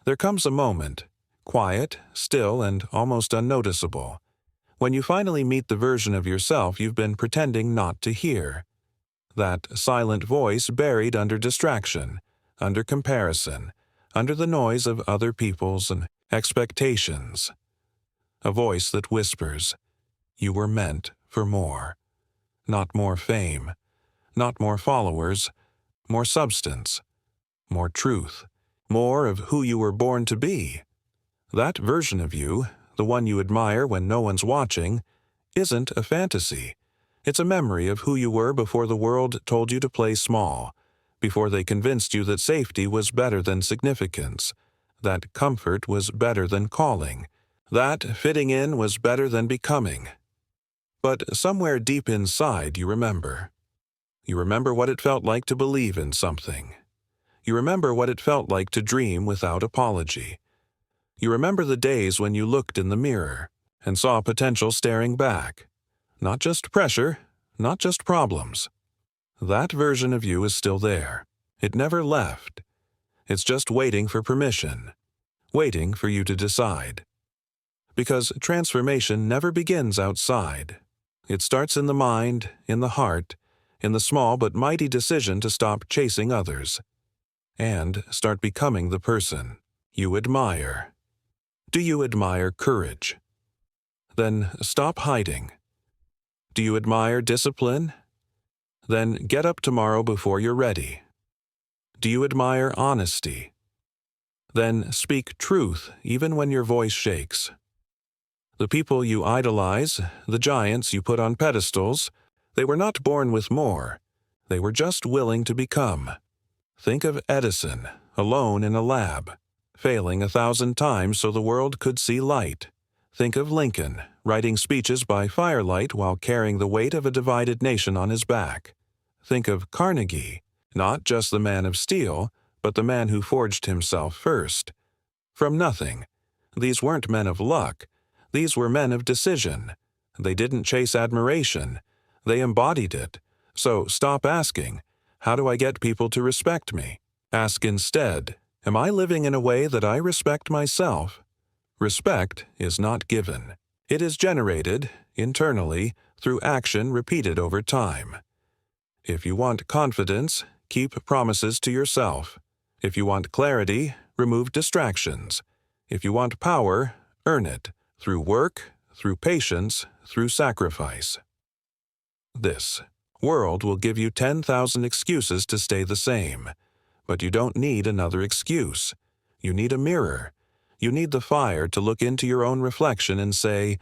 There comes a moment, quiet, still, and almost unnoticeable, when you finally meet the version of yourself you've been pretending not to hear. That silent voice buried under distraction, under comparison, under the noise of other people's and expectations. A voice that whispers, "You were meant for more." Not more fame, not more followers, more substance, more truth, more of who you were born to be. That version of you, the one you admire when no one's watching, isn't a fantasy. It's a memory of who you were before the world told you to play small, before they convinced you that safety was better than significance, that comfort was better than calling, that fitting in was better than becoming. But somewhere deep inside you remember. You remember what it felt like to believe in something. You remember what it felt like to dream without apology. You remember the days when you looked in the mirror and saw potential staring back. Not just pressure, not just problems. That version of you is still there. It never left. It's just waiting for permission, waiting for you to decide. Because transformation never begins outside. It starts in the mind, in the heart, in the small but mighty decision to stop chasing others and start becoming the person you admire. Do you admire courage? Then stop hiding. Do you admire discipline? Then get up tomorrow before you're ready. Do you admire honesty? Then speak truth even when your voice shakes. The people you idolize, the giants you put on pedestals, they were not born with more. They were just willing to become. Think of Edison, alone in a lab, failing 1,000 times so the world could see light. Think of Lincoln, writing speeches by firelight while carrying the weight of a divided nation on his back. Think of Carnegie, not just the man of steel, but the man who forged himself first. From nothing. These weren't men of luck. These were men of decision. They didn't chase admiration. They embodied it. So stop asking, "How do I get people to respect me?" Ask instead, "Am I living in a way that I respect myself?" Respect is not given. It is generated, internally, through action repeated over time. If you want confidence, keep promises to yourself. If you want clarity, remove distractions. If you want power, earn it. Through work, through patience, through sacrifice. This world will give you 10,000 excuses to stay the same, but you don't need another excuse. You need a mirror. You need the fire to look into your own reflection and say,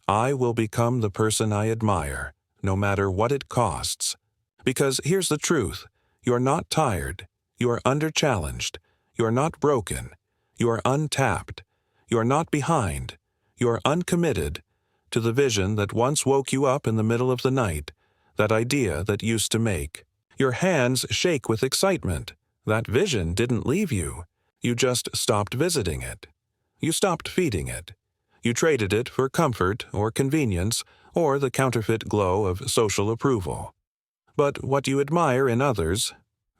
"I will become the person I admire, no matter what it costs." Because here's the truth. You're not tired. You are under-challenged. You are not broken. You are untapped. You are not behind. You are uncommitted to the vision that once woke you up in the middle of the night, that idea that used to make. Your hands shake with excitement. That vision didn't leave you. You just stopped visiting it. You stopped feeding it. You traded it for comfort or convenience or the counterfeit glow of social approval. But what you admire in others,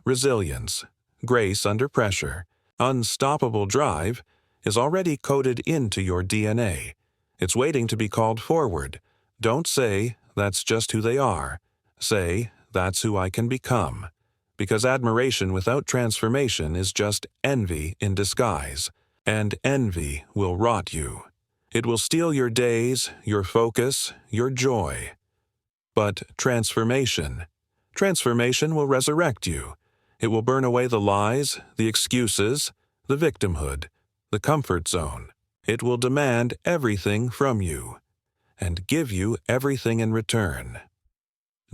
resilience, grace under pressure, unstoppable drive, is already coded into your DNA. It's waiting to be called forward. Don't say, "That's just who they are." Say, "That's who I can become." Because admiration without transformation is just envy in disguise, and envy will rot you. It will steal your days, your focus, your joy. But transformation will resurrect you. It will burn away the lies, the excuses, the victimhood, the comfort zone. It will demand everything from you and give you everything in return.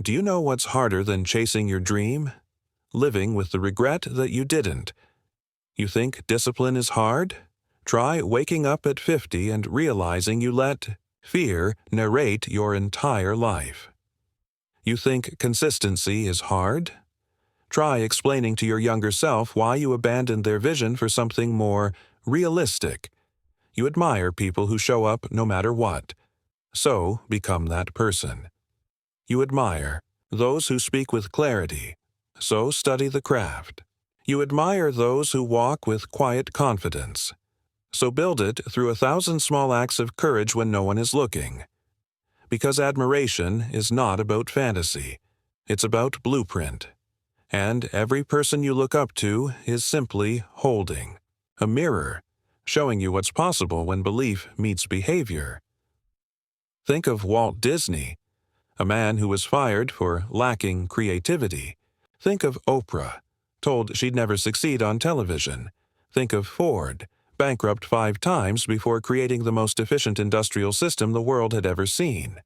Do you know what's harder than chasing your dream? Living with the regret that you didn't. You think discipline is hard? Try waking up at 50 and realizing you let fear narrate your entire life. You think consistency is hard? Try explaining to your younger self why you abandoned their vision for something more realistic. You admire people who show up no matter what. So become that person. You admire those who speak with clarity. So study the craft. You admire those who walk with quiet confidence. So build it through 1,000 small acts of courage when no one is looking. Because admiration is not about fantasy. It's about blueprint. And every person you look up to is simply holding a mirror, showing you what's possible when belief meets behavior. Think of Walt Disney, a man who was fired for lacking creativity. Think of Oprah, told she'd never succeed on television. Think of Ford, bankrupt 5 times before creating the most efficient industrial system the world had ever seen.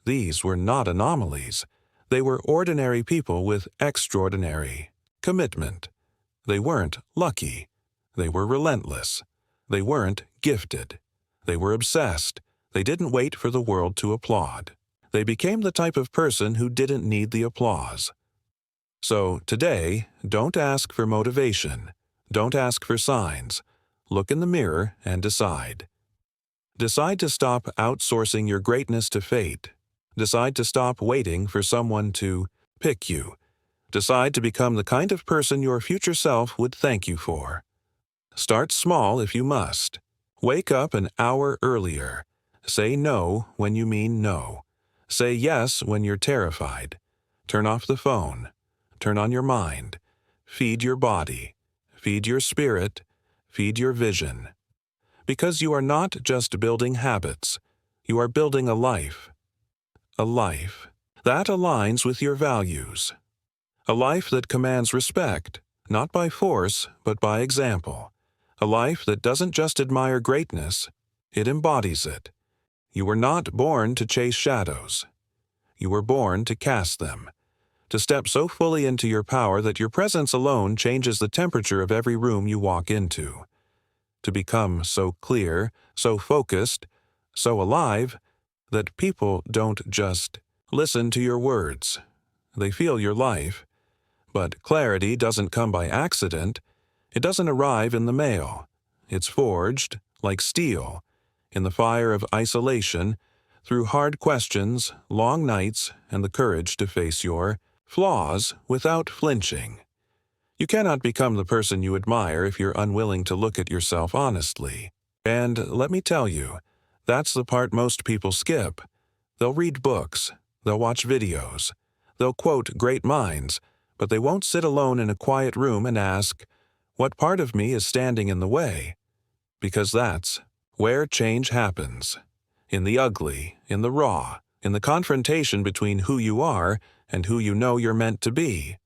These were not anomalies. They were ordinary people with extraordinary commitment. They weren't lucky. They were relentless. They weren't gifted. They were obsessed. They didn't wait for the world to applaud. They became the type of person who didn't need the applause. So today, don't ask for motivation. Don't ask for signs. Look in the mirror and decide. Decide to stop outsourcing your greatness to fate. Decide to stop waiting for someone to pick you. Decide to become the kind of person your future self would thank you for. Start small if you must. Wake up an hour earlier. Say no when you mean no. Say yes when you're terrified. Turn off the phone. Turn on your mind. Feed your body. Feed your spirit. Feed your vision. Because you are not just building habits. You are building a life. A life that aligns with your values. A life that commands respect, not by force, but by example. A life that doesn't just admire greatness, it embodies it. You were not born to chase shadows. You were born to cast them. To step so fully into your power that your presence alone changes the temperature of every room you walk into. To become so clear, so focused, so alive, that people don't just listen to your words. They feel your life. But clarity doesn't come by accident. It doesn't arrive in the mail. It's forged, like steel, in the fire of isolation, through hard questions, long nights, and the courage to face your flaws without flinching. You cannot become the person you admire if you're unwilling to look at yourself honestly. And let me tell you, that's the part most people skip. They'll read books, they'll watch videos, they'll quote great minds, but they won't sit alone in a quiet room and ask, what part of me is standing in the way? Because that's where change happens. In the ugly, in the raw, in the confrontation between who you are and who you know you're meant to be.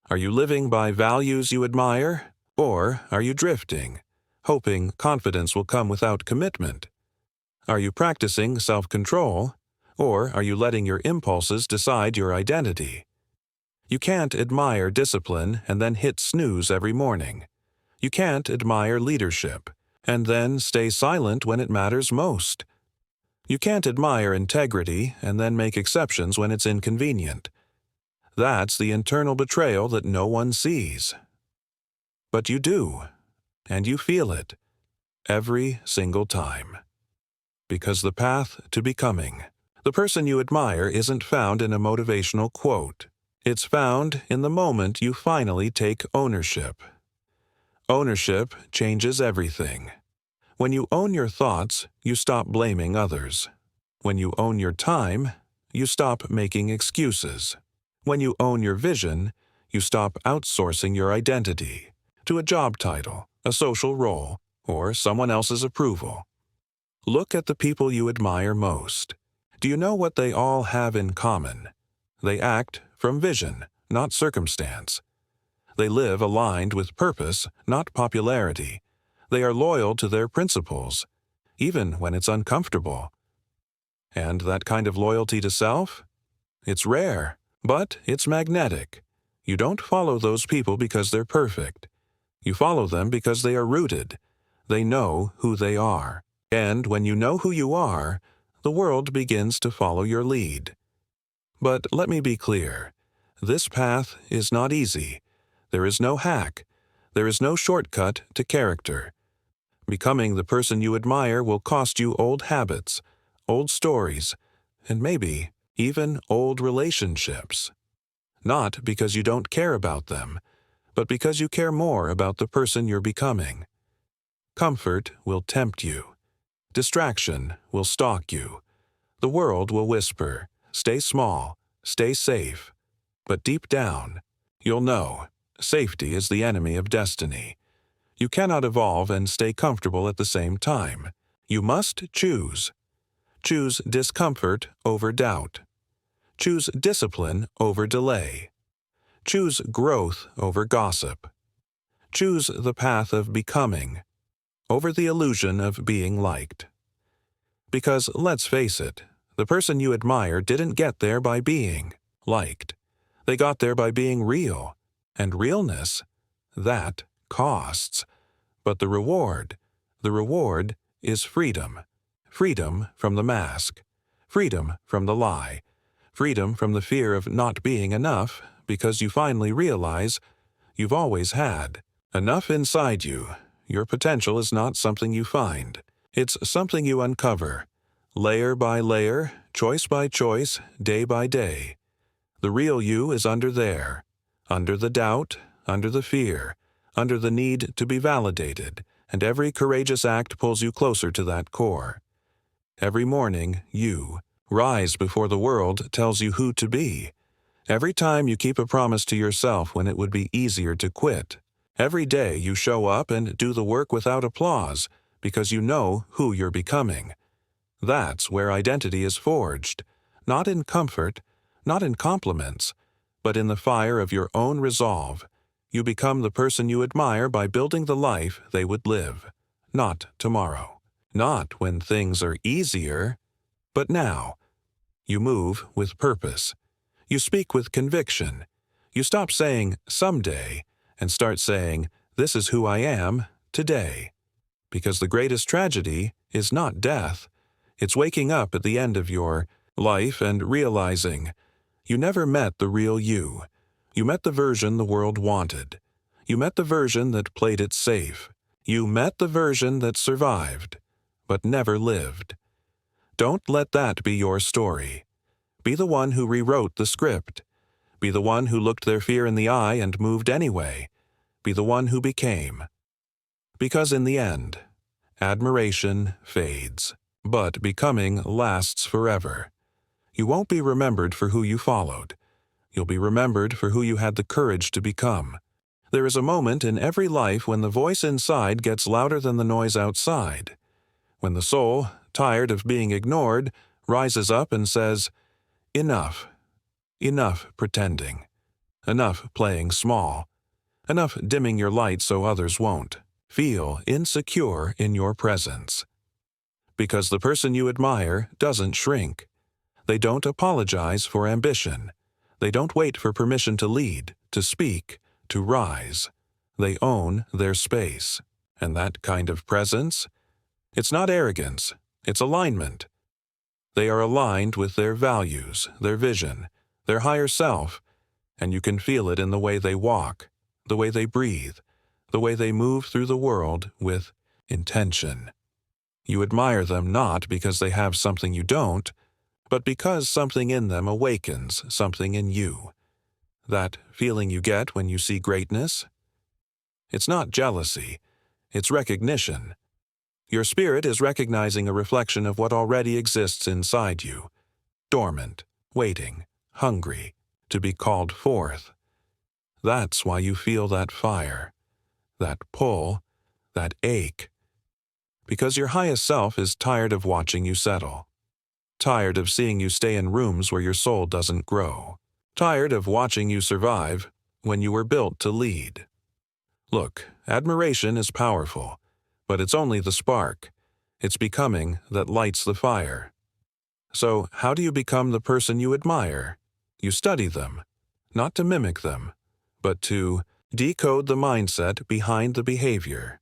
Are you living by values you admire, or are you drifting, hoping confidence will come without commitment? Are you practicing self-control, or are you letting your impulses decide your identity? You can't admire discipline and then hit snooze every morning. You can't admire leadership and then stay silent when it matters most. You can't admire integrity and then make exceptions when it's inconvenient. That's the internal betrayal that no one sees. But you do, and you feel it, every single time. Because the path to becoming the person you admire isn't found in a motivational quote. It's found in the moment you finally take ownership. Ownership changes everything. When you own your thoughts, you stop blaming others. When you own your time, you stop making excuses. When you own your vision, you stop outsourcing your identity to a job title, a social role, or someone else's approval. Look at the people you admire most. Do you know what they all have in common? They act from vision, not circumstance. They live aligned with purpose, not popularity. They are loyal to their principles, even when it's uncomfortable. And that kind of loyalty to self? It's rare, but it's magnetic. You don't follow those people because they're perfect. You follow them because they are rooted. They know who they are. And when you know who you are, the world begins to follow your lead. But let me be clear. This path is not easy. There is no hack. There is no shortcut to character. Becoming the person you admire will cost you old habits, old stories, and maybe even old relationships. Not because you don't care about them, but because you care more about the person you're becoming. Comfort will tempt you. Distraction will stalk you. The world will whisper, "Stay small, stay safe." But deep down, you'll know, safety is the enemy of destiny. You cannot evolve and stay comfortable at the same time. You must choose. Choose discomfort over doubt. Choose discipline over delay. Choose growth over gossip. Choose the path of becoming over the illusion of being liked. Because, let's face it, the person you admire didn't get there by being liked. They got there by being real. And realness, that costs. But the reward is freedom. Freedom from the mask. Freedom from the lie. Freedom from the fear of not being enough, because you finally realize you've always had enough inside you. Your potential is not something you find. It's something you uncover, layer by layer, choice by choice, day by day. The real you is under there, under the doubt, under the fear, under the need to be validated, and every courageous act pulls you closer to that core. Every morning, you rise before the world tells you who to be. Every time you keep a promise to yourself when it would be easier to quit. Every day you show up and do the work without applause because you know who you're becoming. That's where identity is forged, not in comfort, not in compliments, but in the fire of your own resolve. You become the person you admire by building the life they would live. Not tomorrow. Not when things are easier, but now. You move with purpose. You speak with conviction. You stop saying, "someday," and start saying, "this is who I am today." Because the greatest tragedy is not death. It's waking up at the end of your life and realizing you never met the real you. You met the version the world wanted. You met the version that played it safe. You met the version that survived, but never lived. Don't let that be your story. Be the one who rewrote the script. Be the one who looked their fear in the eye and moved anyway. Be the one who became. Because in the end, admiration fades, but becoming lasts forever. You won't be remembered for who you followed. You'll be remembered for who you had the courage to become. There is a moment in every life when the voice inside gets louder than the noise outside. When the soul, tired of being ignored, rises up and says, "Enough. Enough pretending. Enough playing small. Enough dimming your light so others won't feel insecure in your presence." Because the person you admire doesn't shrink. They don't apologize for ambition. They don't wait for permission to lead, to speak, to rise. They own their space. And that kind of presence? It's not arrogance. It's alignment. They are aligned with their values, their vision, their higher self, and you can feel it in the way they walk, the way they breathe, the way they move through the world with intention. You admire them not because they have something you don't, but because something in them awakens something in you. That feeling you get when you see greatness? It's not jealousy, it's recognition. Your spirit is recognizing a reflection of what already exists inside you, dormant, waiting, hungry, to be called forth. That's why you feel that fire, that pull, that ache. Because your highest self is tired of watching you settle. Tired of seeing you stay in rooms where your soul doesn't grow. Tired of watching you survive when you were built to lead. Look, admiration is powerful, but it's only the spark. It's becoming that lights the fire. So, how do you become the person you admire? You study them, not to mimic them, but to decode the mindset behind the behavior.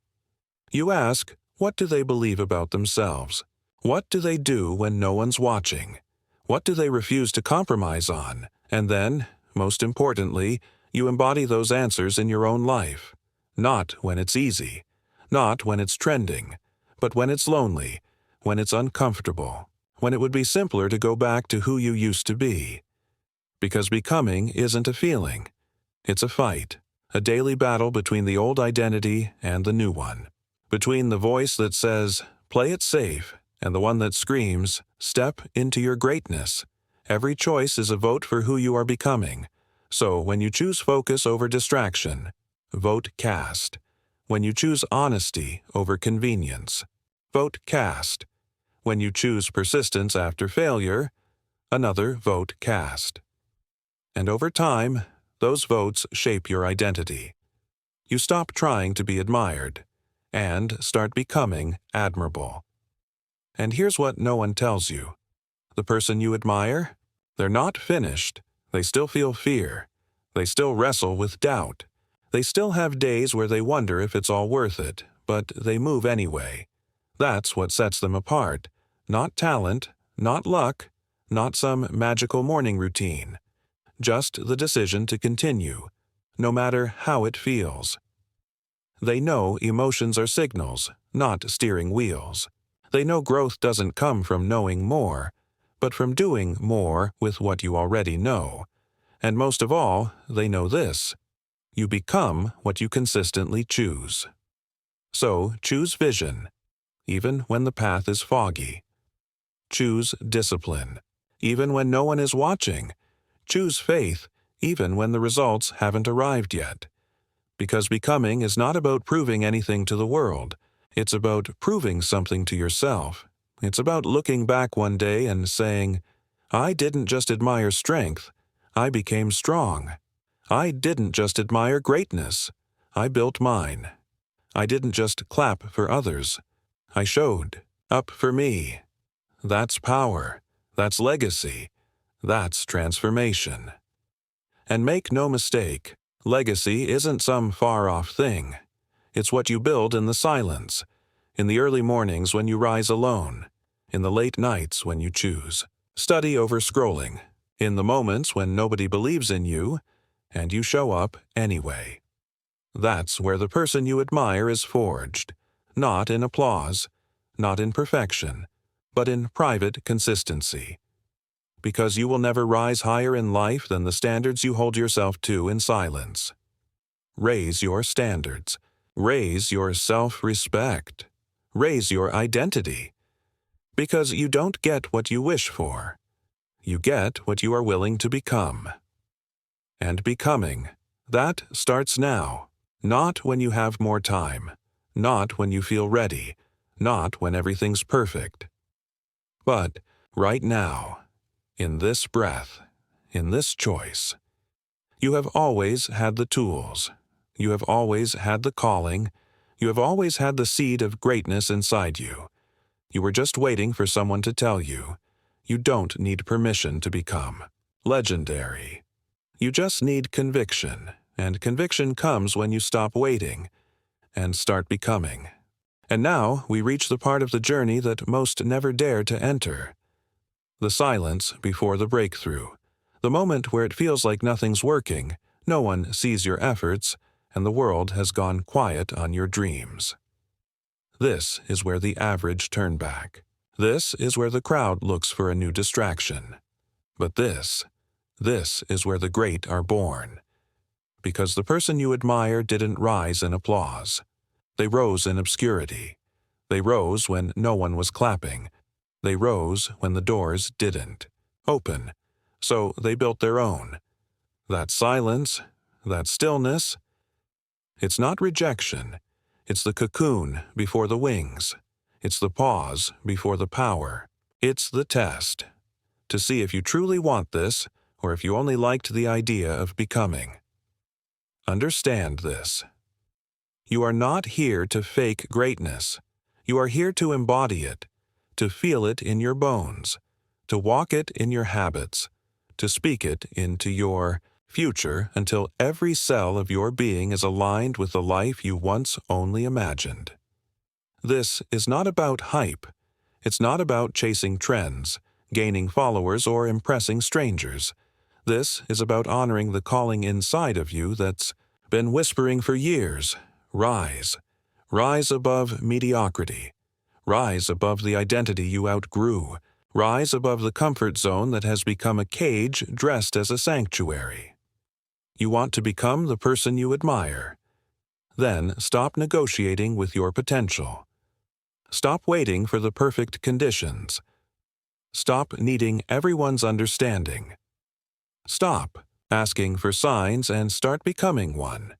You ask, what do they believe about themselves? What do they do when no one's watching? What do they refuse to compromise on? And then, most importantly, you embody those answers in your own life. Not when it's easy, not when it's trending, but when it's lonely, when it's uncomfortable, when it would be simpler to go back to who you used to be. Because becoming isn't a feeling. It's a fight, a daily battle between the old identity and the new one. between the voice that says, "Play it safe," and the one that screams, "Step into your greatness." Every choice is a vote for who you are becoming. So when you choose focus over distraction, vote cast. When you choose honesty over convenience, vote cast. When you choose persistence after failure, another vote cast. And over time, those votes shape your identity. You stop trying to be admired and start becoming admirable. And here's what no one tells you. The person you admire, they're not finished. They still feel fear. They still wrestle with doubt. They still have days where they wonder if it's all worth it, but they move anyway. That's what sets them apart. Not talent, not luck, not some magical morning routine. Just the decision to continue, no matter how it feels. They know emotions are signals, not steering wheels. They know growth doesn't come from knowing more, but from doing more with what you already know. And most of all, they know this: you become what you consistently choose. So choose vision, even when the path is foggy. Choose discipline, even when no one is watching. Choose faith, even when the results haven't arrived yet. Because becoming is not about proving anything to the world. It's about proving something to yourself. It's about looking back one day and saying, "I didn't just admire strength, I became strong. I didn't just admire greatness, I built mine. I didn't just clap for others, I showed up for me." That's power. That's legacy. That's transformation. And make no mistake, legacy isn't some far-off thing. It's what you build in the silence, in the early mornings when you rise alone, in the late nights when you choose study over scrolling, in the moments when nobody believes in you, and you show up anyway. That's where the person you admire is forged, not in applause, not in perfection, but in private consistency. Because you will never rise higher in life than the standards you hold yourself to in silence. Raise your standards. Raise your self-respect. Raise your identity. Because you don't get what you wish for. You get what you are willing to become. And becoming, that starts now. Not when you have more time. Not when you feel ready. Not when everything's perfect. But right now, in this breath, in this choice. You have always had the tools. You have always had the calling. You have always had the seed of greatness inside you. You were just waiting for someone to tell you. You don't need permission to become legendary. You just need conviction, and conviction comes when you stop waiting and start becoming. And now we reach the part of the journey that most never dare to enter. The silence before the breakthrough. The moment where it feels like nothing's working, no one sees your efforts, and the world has gone quiet on your dreams. This is where the average turn back. This is where the crowd looks for a new distraction. But this is where the great are born. Because the person you admire didn't rise in applause. They rose in obscurity. They rose when no one was clapping. They rose when the doors didn't open. So they built their own. That silence, that stillness, it's not rejection. It's the cocoon before the wings. It's the pause before the power. It's the test, to see if you truly want this or if you only liked the idea of becoming. Understand this. You are not here to fake greatness. You are here to embody it, to feel it in your bones, to walk it in your habits, to speak it into your future until every cell of your being is aligned with the life you once only imagined. This is not about hype. It's not about chasing trends, gaining followers, or impressing strangers. This is about honoring the calling inside of you that's been whispering for years. Rise. Rise above mediocrity. Rise above the identity you outgrew. Rise above the comfort zone that has become a cage dressed as a sanctuary. You want to become the person you admire. Then stop negotiating with your potential. Stop waiting for the perfect conditions. Stop needing everyone's understanding. Stop asking for signs and start becoming one.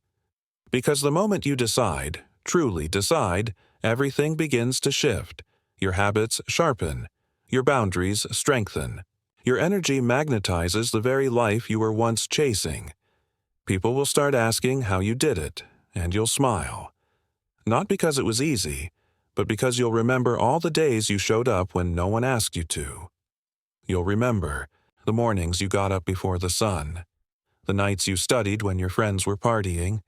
Because the moment you decide, truly decide, everything begins to shift. Your habits sharpen. Your boundaries strengthen. Your energy magnetizes the very life you were once chasing. People will start asking how you did it, and you'll smile. Not because it was easy, but because you'll remember all the days you showed up when no one asked you to. You'll remember the mornings you got up before the sun, the nights you studied when your friends were partying,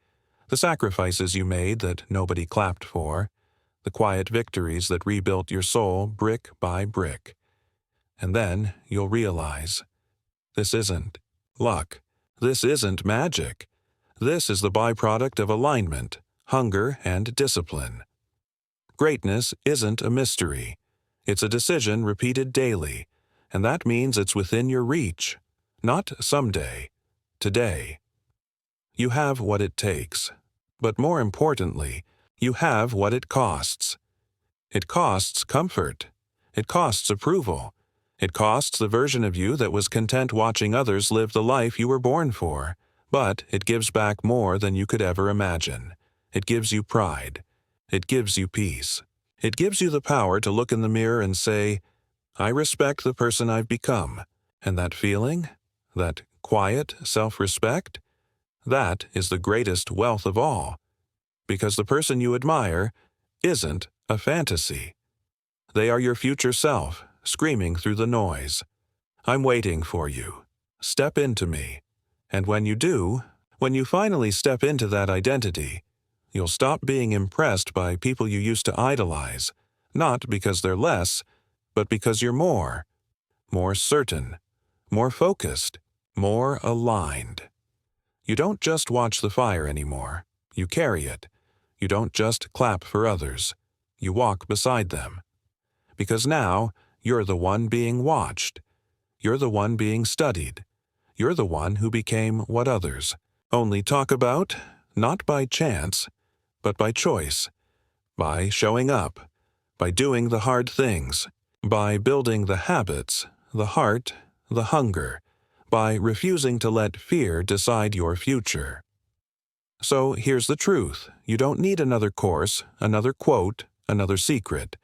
the sacrifices you made that nobody clapped for, the quiet victories that rebuilt your soul brick by brick. And then you'll realize, this isn't luck. This isn't magic. This is the byproduct of alignment, hunger, and discipline. Greatness isn't a mystery. It's a decision repeated daily, and that means it's within your reach. Not someday, today. You have what it takes, but more importantly, you have what it costs. It costs comfort. It costs approval. It costs the version of you that was content watching others live the life you were born for, but it gives back more than you could ever imagine. It gives you pride. It gives you peace. It gives you the power to look in the mirror and say, I respect the person I've become. And that feeling, that quiet self-respect, that is the greatest wealth of all, because the person you admire isn't a fantasy. They are your future self, screaming through the noise. I'm waiting for you. Step into me. And when you do, when you finally step into that identity, you'll stop being impressed by people you used to idolize, not because they're less, but because you're more certain, more focused, more aligned. You don't just watch the fire anymore. You carry it. You don't just clap for others. You walk beside them. Because now, you're the one being watched. You're the one being studied. You're the one who became what others only talk about, not by chance, but by choice, by showing up, by doing the hard things, by building the habits, the heart, the hunger, by refusing to let fear decide your future. So here's the truth. You don't need another course, another quote, another secret.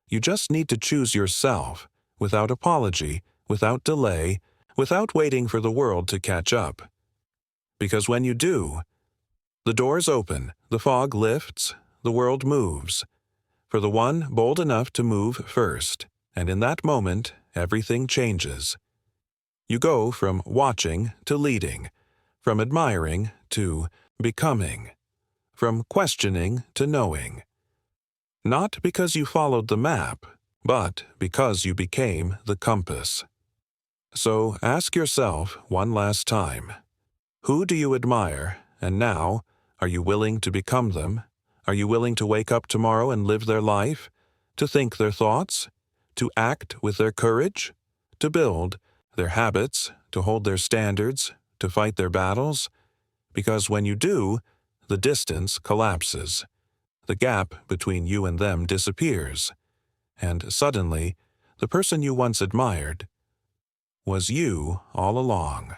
You just need to choose yourself, without apology, without delay, without waiting for the world to catch up. Because when you do, the doors open, the fog lifts, the world moves. For the one bold enough to move first, and in that moment, everything changes. You go from watching to leading, from admiring to becoming, from questioning to knowing. Not because you followed the map, but because you became the compass. So ask yourself one last time, who do you admire, and now, are you willing to become them? Are you willing to wake up tomorrow and live their life? To think their thoughts? To act with their courage? To build their habits? To hold their standards? To fight their battles? Because when you do, the distance collapses. The gap between you and them disappears. And suddenly, the person you once admired was you all along.